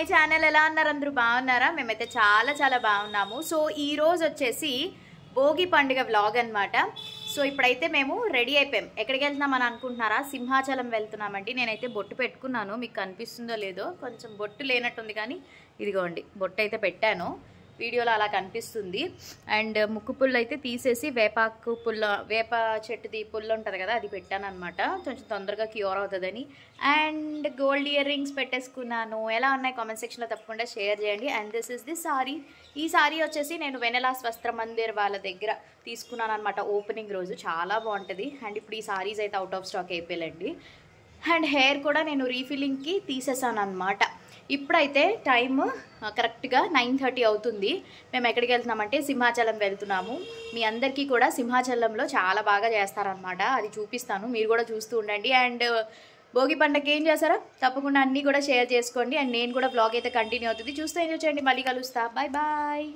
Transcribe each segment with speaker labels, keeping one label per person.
Speaker 1: My channel. ఎలా ఉన్నారు అందరూ? బాగున్నారా? మేమైతే చాలా చాలా బాగున్నాము. సో ఈ రోజు వచ్చేసి భోగి పండుగ వ్లాగ్ అన్నమాట. సో ఇప్పుడైతే మేము రెడీ అయిపోయాం. ఎక్కడికి వెళ్తున్నామని అనుకుంటున్నారా? సింహాచలం వెళ్తున్నామండి. నేనైతే బొట్టు పెట్టుకున్నాను, మీకు కనిపిస్తుందో లేదో, కొంచెం బొట్టు లేనట్టుంది కానీ ఇదిగోండి బొట్టు అయితే పెట్టాను. వీడియోలో అలా కనిపిస్తుంది. అండ్ ముక్కు పుల్ల అయితే తీసేసి వేపాకు పుల్ల, వేప చెట్టుది పుల్ల ఉంటుంది కదా, అది పెట్టాను అనమాట. కొంచెం తొందరగా క్యూర్ అవుతుందని. అండ్ గోల్డ్ ఇయర్ రింగ్స్ పెట్టేసుకున్నాను. ఎలా ఉన్నాయి కామెంట్ సెక్షన్లో తప్పకుండా షేర్ చేయండి. And this is the sorry. ఈ సారీ వచ్చేసి నేను వెనెలాస్ వస్త్ర మందిర్ వాళ్ళ దగ్గర తీసుకున్నాను అనమాట. ఓపెనింగ్ రోజు చాలా బాగుంటుంది. అండ్ ఇప్పుడు ఈ సారీస్ అయితే అవుట్ ఆఫ్ స్టాక్ అయిపోయాయండి. అండ్ హెయిర్ కూడా నేను రీఫిల్లింగ్కి తీసేసాను అనమాట. ఇప్పుడైతే టైమ్ కరెక్ట్గా 9:30 అవుతుంది. మేము ఎక్కడికి వెళ్తున్నామంటే సింహాచలం వెళ్తున్నాము. మీ అందరికీ కూడా సింహాచలంలో చాలా బాగా చేస్తారనమాట, అది చూపిస్తాను, మీరు కూడా చూస్తూ ఉండండి. అండ్ భోగి పండగకి ఏం చేస్తారో తప్పకుండా అన్నీ కూడా షేర్ చేసుకోండి. అండ్ నేను కూడా బ్లాగ్ అయితే కంటిన్యూ అవుతుంది, చూస్తూ ఎంజాయ్ చేయండి. మళ్ళీ కలుస్తా, బాయ్ బాయ్.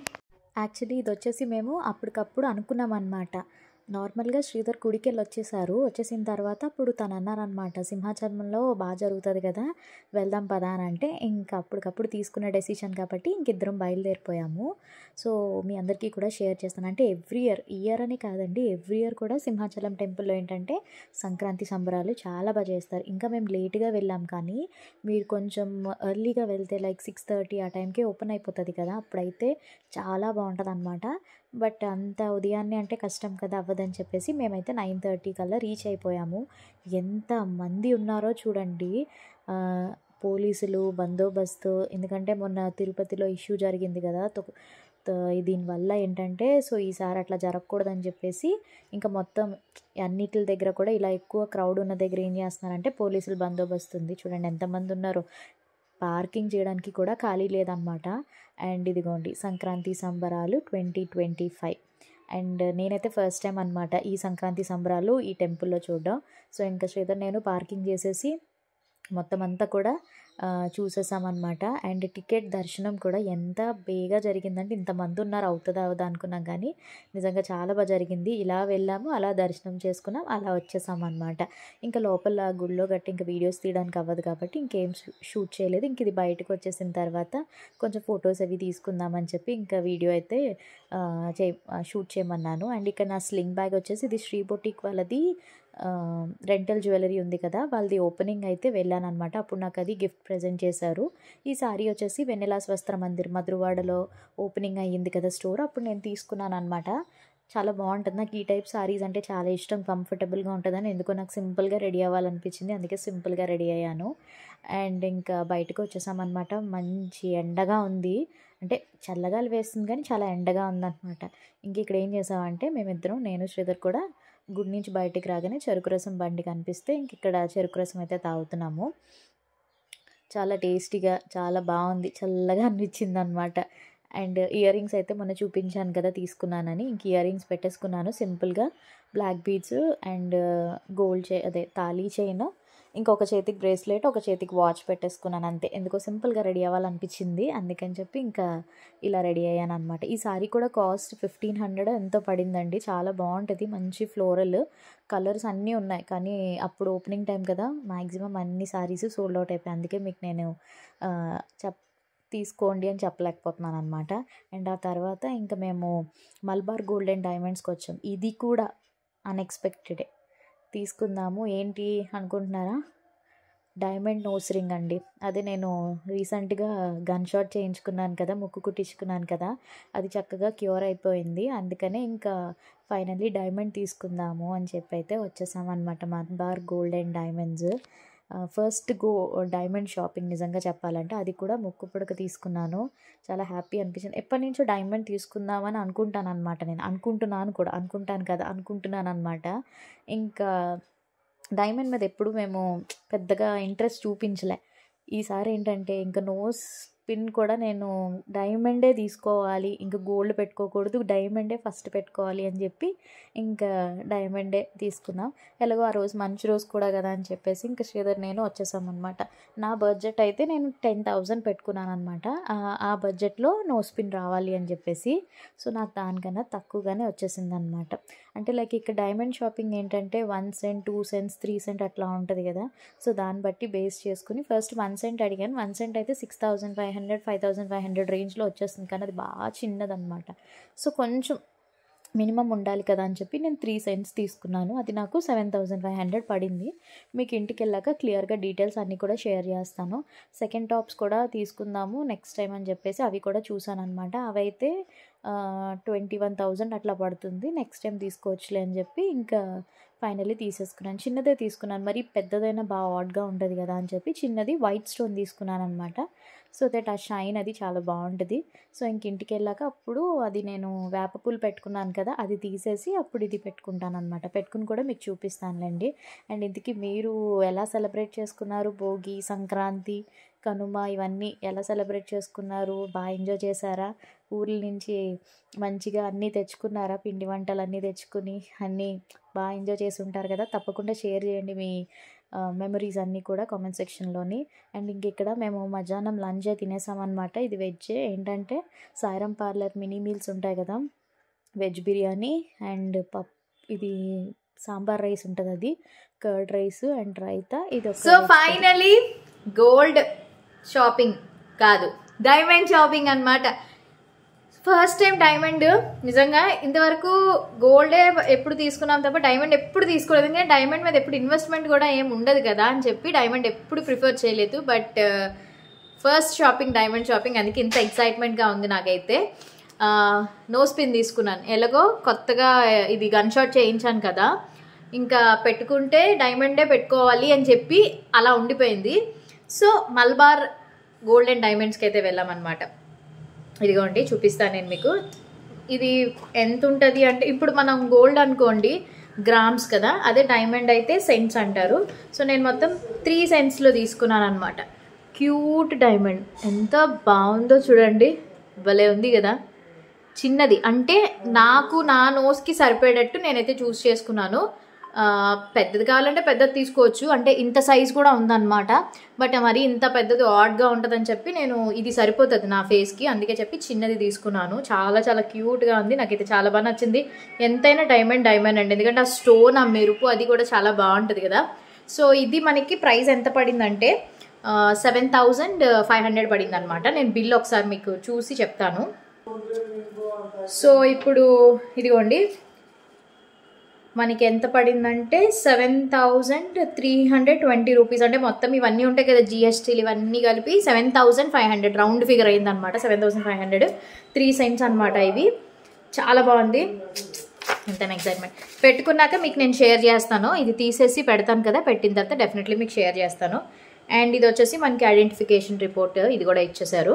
Speaker 2: యాక్చువల్లీ ఇది వచ్చేసి మేము అప్పటికప్పుడు అనుకున్నాం అనమాట. నార్మల్గా శ్రీధర్ గుడికి వచ్చేసారు. వచ్చేసిన తర్వాత అప్పుడు తను అన్నారనమాట, సింహాచలంలో బాగా జరుగుతుంది కదా, వెళ్దాం పదా అని అంటే, ఇంకా అప్పటికప్పుడు తీసుకున్న డెసిషన్ కాబట్టి ఇంకిద్దరం బయలుదేరిపోయాము. సో మీ అందరికీ కూడా షేర్ చేస్తాను. అంటే ఎవ్రీ ఇయర్ అని కాదండి, ఎవ్రీ ఇయర్ కూడా సింహాచలం టెంపుల్లో ఏంటంటే సంక్రాంతి సంబరాలు చాలా బాగా చేస్తారు. ఇంకా మేము లేట్గా వెళ్ళాం, కానీ మీరు కొంచెం ఎర్లీగా వెళ్తే లైక్ 6:30 ఆ టైంకి ఓపెన్ అయిపోతుంది కదా, అప్పుడైతే చాలా బాగుంటుంది అనమాట. బట్ అంత ఉదయాన్నే అంటే కష్టం కదా, అవ్వదని చెప్పేసి మేమైతే 9:30 కల్లా రీచ్ అయిపోయాము. ఎంత మంది ఉన్నారో చూడండి, పోలీసులు బందోబస్తు. ఎందుకంటే మొన్న తిరుపతిలో ఇష్యూ జరిగింది కదా, దీనివల్ల ఏంటంటే సో ఈసారి అట్లా జరగకూడదని చెప్పేసి ఇంకా మొత్తం అన్నిటి దగ్గర కూడా ఇలా ఎక్కువ క్రౌడ్ ఉన్న దగ్గర ఏం చేస్తున్నారంటే పోలీసులు బందోబస్తు ఉంది. చూడండి ఎంతమంది ఉన్నారో, పార్కింగ్ చేయడానికి కూడా ఖాళీ లేదన్నమాట. అండ్ ఇదిగోండి సంక్రాంతి సంబరాలు 2025. అండ్ నేనైతే ఫస్ట్ టైం అనమాట ఈ సంక్రాంతి సంబరాలు ఈ టెంపుల్లో చూడడం. సో ఇంకా శ్రీధర్ నేను పార్కింగ్ చేసేసి మొత్తం అంతా కూడా చూసేసామన్నమాట. అండ్ టికెట్ దర్శనం కూడా ఎంత బేగా జరిగిందంటే, ఇంతమంది ఉన్నారు అవుతుందా అవుదా అనుకున్నాం, కానీ నిజంగా చాలా బాగా జరిగింది. ఇలా వెళ్ళాము, అలా దర్శనం చేసుకున్నాం, అలా వచ్చేసామన్నమాట. ఇంకా లోపల గుళ్ళో గట్టి ఇంకా వీడియోస్ తీయడానికి అవ్వదు కాబట్టి ఇంకేం షూట్ చేయలేదు. ఇంక ఇది బయటకు వచ్చేసిన తర్వాత కొంచెం ఫొటోస్ అవి తీసుకుందామని చెప్పి ఇంకా వీడియో అయితే షూట్ చేయమన్నాను. అండ్ ఇక్కడ నా స్లింగ్ బ్యాగ్ వచ్చేసి ఇది శ్రీ బొటిక్ వాళ్ళది రెంటల్ జ్యువెలరీ ఉంది కదా, వాళ్ళది ఓపెనింగ్ అయితే వెళ్ళాను అనమాట. అప్పుడు నాకు అది గిఫ్ట్ ప్రజెంట్ చేశారు. ఈ సారీ వచ్చేసి వెన్నెలాస్ వస్త్ర మందిర్ మధురవాడలో ఓపెనింగ్ అయ్యింది కదా స్టోర్, అప్పుడు నేను తీసుకున్నాను అనమాట. చాలా బాగుంటుంది. నాకు ఈ టైప్ సారీస్ అంటే చాలా ఇష్టం, కంఫర్టబుల్గా ఉంటుందని. ఎందుకో నాకు సింపుల్గా రెడీ అవ్వాలనిపించింది, అందుకే సింపుల్గా రెడీ అయ్యాను. అండ్ ఇంకా బయటకు వచ్చేసామన్నమాట. మంచి ఎండగా ఉంది, అంటే చల్లగాలి వేస్తుంది కానీ చాలా ఎండగా ఉందన్నమాట. ఇంక ఇక్కడ ఏం చేసామంటే మేమిద్దరం, నేను శ్రీధర్ కూడా గుడి నుంచి బయటికి రాగానే చెరుకు రసం బండి కనిపిస్తే ఇంక ఇక్కడ చెరుకు రసం అయితే తాగుతున్నాము. చాలా టేస్టీగా చాలా బాగుంది, చల్లగా అనిపించింది అనమాట. అండ్ ఇయర్ రింగ్స్ అయితే మొన్న చూపించాను కదా తీసుకున్నానని, ఇంక ఇయర్ రింగ్స్ పెట్టేసుకున్నాను సింపుల్గా, బ్లాక్ బీడ్స్ అండ్ గోల్డ్ అదే తాళీ చైన్, ఇంకొక చేతికి బ్రేస్లెట్, ఒక చేతికి వాచ్ పెట్టేసుకున్నాను అంతే. ఎందుకో సింపుల్గా రెడీ అవ్వాలనిపించింది, అందుకని చెప్పి ఇంకా ఇలా రెడీ అయ్యాను అనమాట. ఈ సారీ కూడా కాస్ట్ 1500 ఎంతో పడిందండి. చాలా బాగుంటుంది, మంచి ఫ్లోరల్ కలర్స్ అన్నీ ఉన్నాయి. కానీ అప్పుడు ఓపెనింగ్ టైం కదా, మ్యాక్సిమం అన్ని సారీస్ సోల్డ్ అవుట్ అయిపోయాయి. అందుకే మీకు నేను తీసుకోండి అని చెప్పలేకపోతున్నాను అనమాట. అండ్ ఆ తర్వాత ఇంకా మేము మల్బార్ గోల్డ్ అండ్ డైమండ్స్కి వచ్చాం. ఇది కూడా అన్ఎక్స్పెక్టెడే తీసుకుందాము. ఏంటి అనుకుంటున్నారా? డైమండ్ నోస్ రింగ్ అండి. అదే నేను రీసెంట్గా గన్ షాట్ చేయించుకున్నాను కదా, ముక్కు కుట్టించుకున్నాను కదా, అది చక్కగా క్యూర్ అయిపోయింది. అందుకనే ఇంకా ఫైనల్లీ డైమండ్ తీసుకుందాము అని చెప్పి అయితే వచ్చేసామన్నమాట. Malabar Gold and Diamonds first diamond shopping నిజంగా చెప్పాలంటే, అది కూడా ముక్కు పుడక తీసుకున్నాను. చాలా హ్యాపీ అనిపించింది. ఎప్పటి నుంచో డైమండ్ తీసుకుందామని అనుకుంటాను అనమాట. నేను అనుకుంటాను అనమాట. ఇంకా డైమండ్ మీద ఎప్పుడు మేము పెద్దగా ఇంట్రెస్ట్ చూపించలే. ఈసారి ఏంటంటే ఇంకా నోస్ పిన్ కూడా నేను డైమండే తీసుకోవాలి, ఇంకా గోల్డ్ పెట్టుకోకూడదు, డైమండే ఫస్ట్ పెట్టుకోవాలి అని చెప్పి ఇంకా డైమండే తీసుకున్నాం. ఎలాగో ఆ రోజు మంచి రోజు కూడా కదా అని చెప్పేసి ఇంకా శ్రీధర్ నేను వచ్చేసామన్నమాట. నా బడ్జెట్ అయితే నేను 10,000 పెట్టుకున్నాను అనమాట. ఆ బడ్జెట్లో నోస్ పిన్ రావాలి అని చెప్పేసి. సో నాకు దానికన్నా తక్కువగానే వచ్చేసింది అనమాట. అంటే లైక్ ఇక్కడ డైమండ్ షాపింగ్ ఏంటంటే 1 సెంట్ 2 సెంట్స్ 3 సెంట్ అట్లా ఉంటుంది కదా. సో దాన్ని బట్టి బేస్ చేసుకుని ఫస్ట్ 1 సెంట్ అడిగాను. 1 సెంట్ అయితే 6,500 5500 రేంజ్లో వచ్చేస్తుంది, కానీ అది బాగా చిన్నదనమాట. సో కొంచెం మినిమం ఉండాలి కదా అని చెప్పి నేను 3 సెంట్స్ తీసుకున్నాను. అది నాకు 7500 పడింది. మీకు ఇంటికి వెళ్ళాక క్లియర్గా డీటెయిల్స్ అన్నీ కూడా షేర్ చేస్తాను. సెకండ్ టాప్స్ కూడా తీసుకుందాము నెక్స్ట్ టైం అని చెప్పేసి అవి కూడా చూసాను అనమాట. అవైతే 21,000 అట్లా పడుతుంది, నెక్స్ట్ టైం తీసుకోవచ్చులే అని చెప్పి ఇంకా ఫైనల్లీ తీసేసుకున్నాను. చిన్నదే తీసుకున్నాను, మరి పెద్దదైనా బాగా ఆడ్గా ఉంటుంది కదా అని చెప్పి చిన్నది వైట్ స్టోన్ తీసుకున్నాను అనమాట. సో దట్ ఆ షైన్ అది చాలా బాగుంటుంది. సో ఇంక ఇంటికి వెళ్ళాక అప్పుడు అది నేను వేపపూలు పెట్టుకున్నాను కదా, అది తీసేసి అప్పుడు ఇది పెట్టుకుంటాను అనమాట. పెట్టుకుని కూడా మీకు చూపిస్తానులేండి. అండ్ ఇంతకీ మీరు ఎలా సెలబ్రేట్ చేసుకున్నారు? భోగి, సంక్రాంతి, కనుమ ఇవన్నీ ఎలా సెలబ్రేట్ చేసుకున్నారు? బాగా ఎంజాయ్ చేశారా? ఊర్ల నుంచి మంచిగా అన్నీ తెచ్చుకున్నారా? పిండి వంటలు అన్నీ తెచ్చుకుని అన్నీ బాగా ఎంజాయ్ చేసి ఉంటారు కదా. తప్పకుండా షేర్ చేయండి మీ మెమరీస్ అన్నీ కూడా కామెంట్ సెక్షన్లోని. అండ్ ఇంక ఇక్కడ మేము మధ్యాహ్నం లంచ్ తినేసామన్నమాట. ఇది వెజ్, ఏంటంటే సాయిరాం పార్లర్ మినీ మీల్స్ ఉంటాయి కదా, వెజ్ బిర్యానీ అండ్ ఇది సాంబార్ రైస్ ఉంటుంది, అది కర్డ్ రైస్ అండ్ రైతా. ఇది
Speaker 1: సో ఫైనలీ గోల్డ్ షాపింగ్ కాదు, డైమండ్ షాపింగ్ అన్నమాట. ఫస్ట్ టైం డైమండ్, నిజంగా ఇంతవరకు గోల్డే ఎప్పుడు తీసుకున్నాం తప్ప డైమండ్ ఎప్పుడు తీసుకోలేదు. ఎందుకంటే డైమండ్ మీద ఎప్పుడు ఇన్వెస్ట్మెంట్ కూడా ఏం ఉండదు కదా అని చెప్పి డైమండ్ ఎప్పుడు ప్రిఫర్ చేయలేదు. But first shopping diamond shopping, అందుకే ఇంత ఎక్సైట్మెంట్గా ఉంది నాకైతే. నోస్ పిన్ తీసుకున్నాను, ఎలాగో కొత్తగా ఇది గన్ షాట్ చేయించాను కదా, ఇంకా పెట్టుకుంటే డైమండే పెట్టుకోవాలి అని చెప్పి అలా ఉండిపోయింది. సో మల్బార్ గోల్డ్ అండ్ డైమండ్స్కి అయితే వెళ్ళామన్నమాట. ఇదిగోండి చూపిస్తాను నేను మీకు. ఇది ఎంత ఉంటుంది అంటే, ఇప్పుడు మనం గోల్డ్ అనుకోండి గ్రామ్స్ కదా, అదే డైమండ్ అయితే సెంట్స్ అంటారు. సో నేను మొత్తం 3 సెంట్స్లో తీసుకున్నాను అనమాట. క్యూట్ డైమండ్, ఎంత బాగుందో చూడండి, భలే ఉంది కదా. చిన్నది అంటే నాకు నా నోస్కి సరిపోయేటట్టు నేనైతే చూస్ చేసుకున్నాను. పెద్దది కావాలంటే పెద్దది తీసుకోవచ్చు, అంటే ఇంత సైజ్ కూడా ఉందన్నమాట. బట్ మరి ఇంత పెద్దది ఆడ్గా ఉంటుందని చెప్పి నేను ఇది సరిపోతుంది నా ఫేస్కి, అందుకే చెప్పి చిన్నది తీసుకున్నాను. చాలా చాలా క్యూట్గా ఉంది, నాకైతే చాలా బాగా నచ్చింది. ఎంతైనా డైమండ్ అండి, ఎందుకంటే ఆ స్టోన్, ఆ మెరుపు అది కూడా చాలా బాగుంటుంది కదా. సో ఇది మనకి ప్రైస్ ఎంత పడిందంటే 7500 పడింది అనమాట. నేను బిల్ ఒకసారి మీకు చూసి చెప్తాను. సో ఇప్పుడు ఇదిగోండి మనకి ఎంత పడిందంటే 7320 రూపీస్. అంటే మొత్తం ఇవన్నీ ఉంటాయి కదా, జిఎస్టీలు ఇవన్నీ కలిపి 7500 రౌండ్ ఫిగర్ అయిందనమాట. 7500 3 సెంట్స్ అనమాట. ఇవి చాలా బాగుంది, ఎంత ఎక్సైట్మెంట్. పెట్టుకున్నాక మీకు నేను షేర్ చేస్తాను. ఇది తీసేసి పెడతాను కదా, పెట్టిన తర్వాత డెఫినెట్లీ మీకు షేర్ చేస్తాను. అండ్ ఇది వచ్చేసి మనకి ఐడెంటిఫికేషన్ రిపోర్ట్, ఇది కూడా ఇచ్చేసారు.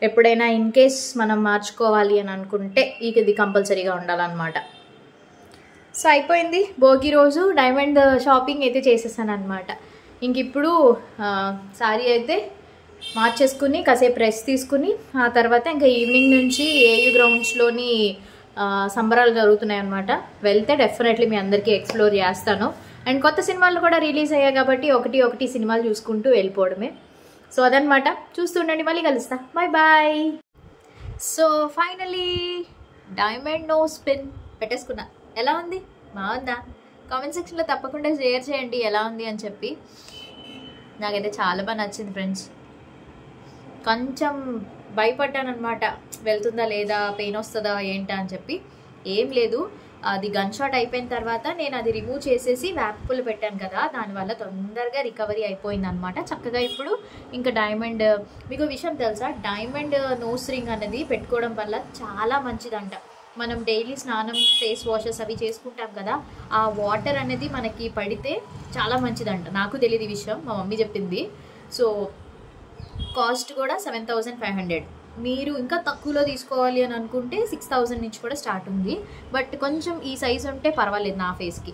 Speaker 1: ఎప్పుడైనా ఇన్ కేస్ మనం మార్చుకోవాలి అని అనుకుంటే ఇది కంపల్సరీగా ఉండాలన్నమాట. సో అయిపోయింది భోగి రోజు డైమండ్ షాపింగ్ అయితే చేసేసాను అనమాట. ఇంక ఇప్పుడు సారీ అయితే మార్చేసుకుని కాసేపు రెస్ట్ తీసుకుని ఆ తర్వాత ఇంకా ఈవినింగ్ నుంచి ఏయూ గ్రౌండ్స్లోని సంబరాలు జరుగుతున్నాయి అనమాట. వెళ్తే డెఫినెట్లీ మీ అందరికీ ఎక్స్ప్లోర్ చేస్తాను. అండ్ కొత్త సినిమాలు కూడా రిలీజ్ అయ్యాయి కాబట్టి ఒకటి సినిమాలు చూసుకుంటూ వెళ్ళిపోవడమే. సో అదనమాట, చూస్తుండండి, మళ్ళీ కలుస్తా, bye bye. So finally diamond nose pin పెట్టేసుకున్నా. ఎలా ఉంది, బాగుందా? కామెంట్ సెక్షన్లో తప్పకుండా షేర్ చేయండి ఎలా ఉంది అని చెప్పి. నాకైతే చాలా బాగా నచ్చింది ఫ్రెండ్స్. కొంచెం భయపడ్డాను అనమాట, వెళ్తుందా లేదా, పెయిన్ వస్తుందా ఏంటా అని చెప్పి. ఏం లేదు, అది గన్ షాట్ అయిపోయిన తర్వాత నేను అది రిమూవ్ చేసేసి వేపపులు పెట్టాను కదా, దానివల్ల తొందరగా రికవరీ అయిపోయింది అనమాట. చక్కగా ఇప్పుడు ఇంకా డైమండ్, మీకు విషయం తెలుసా, డైమండ్ నోస్ రింగ్ అనేది పెట్టుకోవడం వల్ల చాలా మంచిదంట. మనం డైలీ స్నానం, ఫేస్ వాషెస్ అవి చేసుకుంటాం కదా, ఆ వాటర్ అనేది మనకి పడితే చాలా మంచిదంట. నాకు తెలియదు ఈ విషయం, మా మమ్మీ చెప్పింది. సో కాస్ట్ కూడా 7500. మీరు ఇంకా తక్కువలో తీసుకోవాలి అని అనుకుంటే 6000 నుంచి కూడా స్టార్ట్ ఉంది. బట్ కొంచెం ఈ సైజ్ ఉంటే పర్వాలేదు నా ఫేస్కి.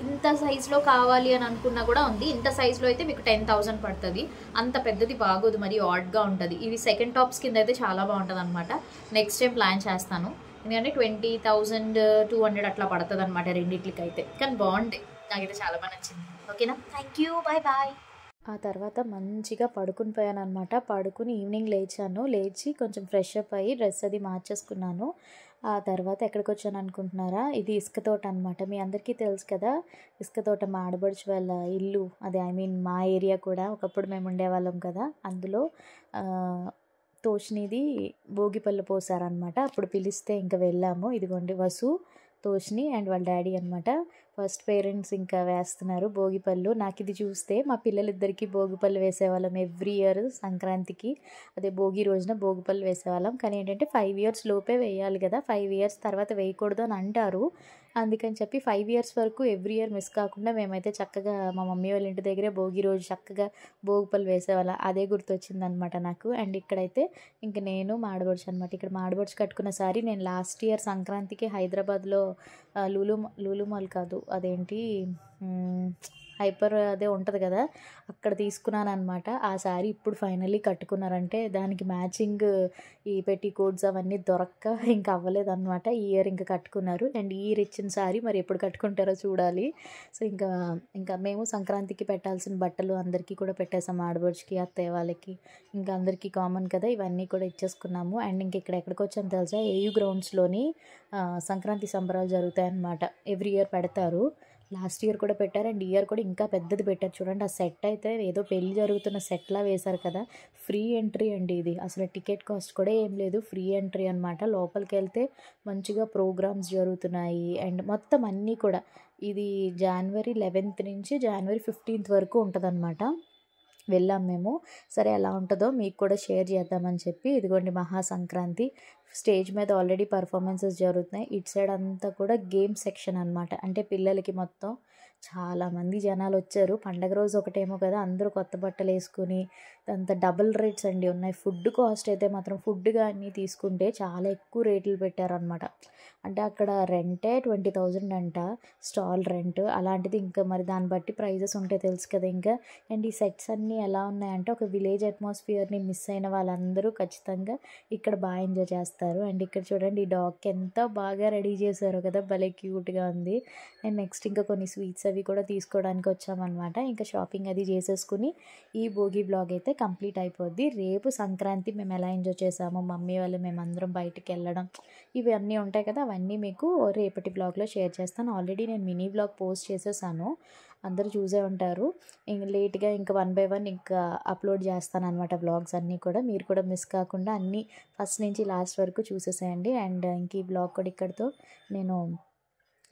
Speaker 1: ఇంత సైజులో కావాలి అని అనుకున్నా కూడా ఉంది. ఇంత సైజులో అయితే మీకు 10,000 పడుతుంది. అంత పెద్దది బాగోదు, మరి ఆడ్గా ఉంటుంది. ఇవి సెకండ్ టాప్స్ కింద అయితే చాలా బాగుంటుంది అనమాట. నెక్స్ట్ టైం ప్లాన్ చేస్తాను, ఎందుకంటే 20,200 అట్లా పడుతుంది అనమాట రెండింటికి అయితే. కానీ బాగుంటాయి, నాకైతే చాలా బాగా నచ్చింది. ఓకేనా, థ్యాంక్ యూ, బాయ్ బాయ్.
Speaker 2: ఆ తర్వాత మంచిగా పడుకుని పోయాను అనమాట. పడుకుని ఈవినింగ్ లేచి కొంచెం ఫ్రెష్ అప్ అయ్యి డ్రెస్ అది మార్చేసుకున్నాను. ఆ తర్వాత ఎక్కడికి వచ్చాను అనుకుంటున్నారా, ఇది ఇసుక తోట అనమాట. మీ అందరికీ తెలుసు కదా, ఇసుక తోట మా ఆడబడుచు వాళ్ళ ఇల్లు, అదే మా ఏరియా కూడా ఒకప్పుడు మేము ఉండేవాళ్ళం కదా. అందులో తోషినిది భోగిపళ్ళు పోసారనమాట. అప్పుడు పిలిస్తే ఇంకా వెళ్ళాము. ఇదిగోండి వసు, తోషిని అండ్ వాళ్ళ డాడీ అనమాట. ఫస్ట్ పేరెంట్స్ ఇంకా వేస్తున్నారు భోగిపళ్ళు. నాకు ఇది చూస్తే మా పిల్లలిద్దరికీ భోగిపళ్ళు వేసేవాళ్ళం ఎవ్రీ ఇయర్ సంక్రాంతికి. అదే భోగి రోజున భోగిపళ్ళు వేసేవాళ్ళం. కానీ ఏంటంటే 5 years లోపే వేయాలి కదా, 5 years తర్వాత వేయకూడదు అని అంటారు. అందుకని చెప్పి 5 years వరకు ఎవ్రీ ఇయర్ మిస్ కాకుండా మేమైతే చక్కగా మా మమ్మీ వాళ్ళ ఇంటి దగ్గరే భోగి రోజు చక్కగా భోగిపళ్ళు వేసేవాళ్ళం. అదే గుర్తొచ్చిందనమాట నాకు. అండ్ ఇక్కడైతే ఇంక నేను మా ఆడపడుచు అనమాట. ఇక్కడ మా ఆడపడుచు కట్టుకున్న సారీ నేను లాస్ట్ ఇయర్ సంక్రాంతికి హైదరాబాద్లో లూలు మాల్ కాదు, అదేంటి హైపర్ అదే ఉంటుంది కదా, అక్కడ తీసుకున్నాను అనమాట. ఆ శారీ ఇప్పుడు ఫైనల్లీ కట్టుకున్నారంటే దానికి మ్యాచింగ్ ఈ పెట్టికోట్స్ అవన్నీ దొరక్క ఇంకా అవ్వలేదన్నమాట. ఈ ఇయర్ ఇంకా కట్టుకున్నారు. అండ్ ఈ ఇయర్ ఇచ్చిన శారీ మరి ఎప్పుడు కట్టుకుంటారో చూడాలి. సో ఇంకా మేము సంక్రాంతికి పెట్టాల్సిన బట్టలు అందరికీ కూడా పెట్టేసాము. ఆడబడుచుకి, అత్తయ్య వాళ్ళకి, ఇంకా అందరికీ కామన్ కదా, ఇవన్నీ కూడా ఇచ్చేసుకున్నాము. అండ్ ఇంక ఇక్కడ ఎక్కడికి వచ్చాము తెలుసా, ఏయూ గ్రౌండ్స్లోని సంక్రాంతి సంబరాలు జరుగుతాయన్నమాట. ఎవ్రీ ఇయర్ పెడతారు. లాస్ట్ ఇయర్ కూడా పెట్టారు అండ్ ఈ ఇయర్ కూడా ఇంకా పెద్దది పెట్టారు. చూడండి, ఆ సెట్ అయితే ఏదో పెళ్ళి జరుగుతున్న సెట్లా వేశారు కదా. ఫ్రీ ఎంట్రీ అండి ఇది, అసలు టికెట్ కాస్ట్ కూడా ఏం లేదు, ఫ్రీ ఎంట్రీ అనమాట. లోపలికి వెళ్తే మంచిగా ప్రోగ్రామ్స్ జరుగుతున్నాయి అండ్ మొత్తం అన్నీ కూడా. ఇది January 11th నుంచి January 15th వరకు ఉంటుందన్నమాట. వెళ్ళాం మేము. సరే ఎలా ఉంటుందో మీకు కూడా షేర్ చేద్దామని చెప్పి ఇదిగోండి మహా సంక్రాంతి స్టేజ్ మీద ఆల్రెడీ పర్ఫార్మెన్సెస్ జరుగుతున్నాయి. ఇటు సైడ్ అంతా కూడా గేమ్ సెక్షన్ అనమాట. అంటే పిల్లలకి మొత్తం చాలామంది జనాలు వచ్చారు. పండగ రోజు ఒకటేమో కదా, అందరూ కొత్త బట్టలు వేసుకుని అంత డబుల్ రేట్స్ అండి ఉన్నాయి. ఫుడ్ కాస్ట్ అయితే మాత్రం ఫుడ్గా అన్నీ తీసుకుంటే చాలా ఎక్కువ రేట్లు పెట్టారనమాట. అంటే అక్కడ రెంటే 20,000 అంట, స్టాల్ రెంట్. అలాంటిది ఇంకా మరి దాన్ని బట్టి ప్రైజెస్ ఉంటాయి తెలుసు కదా ఇంకా. అండ్ ఈ సెట్స్ అన్నీ ఎలా ఉన్నాయంటే ఒక విలేజ్ అట్మాస్ఫియర్ని మిస్ అయిన వాళ్ళందరూ ఖచ్చితంగా ఇక్కడ బాగా ఎంజాయ్ చేస్తారు. అండ్ ఇక్కడ చూడండి, ఈ డాగ్కి ఎంత బాగా రెడీ చేశారో కదా, భలే క్యూట్గా ఉంది. అండ్ నెక్స్ట్ ఇంకా కొన్ని స్వీట్స్ అవి కూడా తీసుకోవడానికి వచ్చామన్నమాట. ఇంకా షాపింగ్ అది చేసేసుకుని ఈ భోగి బ్లాగ్ అయితే కంప్లీట్ అయిపోద్ది. రేపు సంక్రాంతి మేము ఎలా ఎంజాయ్ చేసామో, మమ్మీ వాళ్ళు మేమందరం బయటికి వెళ్ళడం, ఇవన్నీ ఉంటాయి కదా, అవన్నీ మీకు రేపటి బ్లాగ్లో షేర్ చేస్తాను. ఆల్రెడీ నేను మినీ బ్లాగ్ పోస్ట్ చేసేసాను, అందరూ చూసే ఉంటారు. ఇంక లేట్గా ఇంకా 1 by 1 ఇంకా అప్లోడ్ చేస్తాను అనమాట బ్లాగ్స్ అన్నీ కూడా. మీరు కూడా మిస్ కాకుండా అన్నీ ఫస్ట్ నుంచి లాస్ట్ వరకు చూసేసేయండి. అండ్ ఇంక ఈ బ్లాగ్ కూడా ఇక్కడితో నేను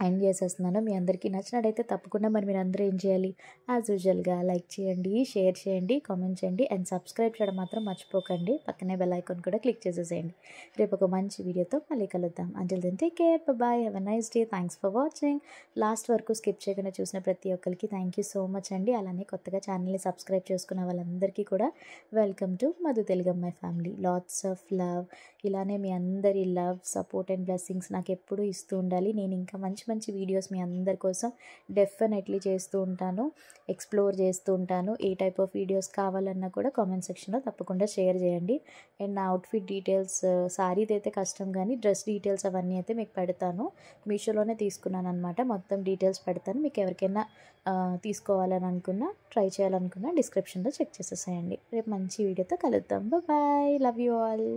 Speaker 2: ఎండ్ చేసేస్తున్నాను. మీ అందరికీ నచ్చినట్టయితే తప్పకుండా మరి మీరు అందరూ ఏం చేయాలి, యాజ్ యూజువల్గా లైక్ చేయండి, షేర్ చేయండి, కామెంట్ చేయండి అండ్ సబ్స్క్రైబ్ చేయడం మాత్రం మర్చిపోకండి. పక్కనే బెల్ ఐకాన్ కూడా క్లిక్ చేసేసేయండి. రేపు ఒక మంచి వీడియోతో మళ్ళీ కలుద్దాం. Until then take care, bye, have a nice day. Thanks for watching. Last వరకు స్కిప్ చేయకుండా చూసిన ప్రతి ఒక్కరికి థ్యాంక్ యూ సో మచ్ అండి. అలానే కొత్తగా ఛానల్ని సబ్స్క్రైబ్ చేసుకున్న వాళ్ళందరికీ కూడా వెల్కమ్ టు మధు తెలుగమ్మాయి ఫ్యామిలీ. Lots of love. ఇలానే మీ అందరి లవ్, సపోర్ట్ అండ్ బ్లెస్సింగ్స్ నాకు ఎప్పుడూ ఇస్తూ ఉండాలి. నేను ఇంకా మంచి మంచి వీడియోస్ మీ అందరి కోసం డెఫినెట్లీ చేస్తూ ఉంటాను, ఎక్స్ప్లోర్ చేస్తూ ఉంటాను. ఏ టైప్ ఆఫ్ వీడియోస్ కావాలన్నా కూడా కామెంట్ సెక్షన్లో తప్పకుండా షేర్ చేయండి. అండ్ నా అవుట్ఫిట్ డీటెయిల్స్, సారీది అయితే కష్టం కానీ డ్రెస్ డీటెయిల్స్ అవన్నీ అయితే మీకు పెడతాను. మీషోలోనే తీసుకున్నాను అనమాట. మొత్తం డీటెయిల్స్ పెడతాను. మీకు ఎవరికైనా తీసుకోవాలని అనుకున్నా, ట్రై చేయాలనుకున్నా డిస్క్రిప్షన్లో చెక్ చేసేసేయండి. రేపు మంచి వీడియోతో కలుద్దాం. Bye, love you all.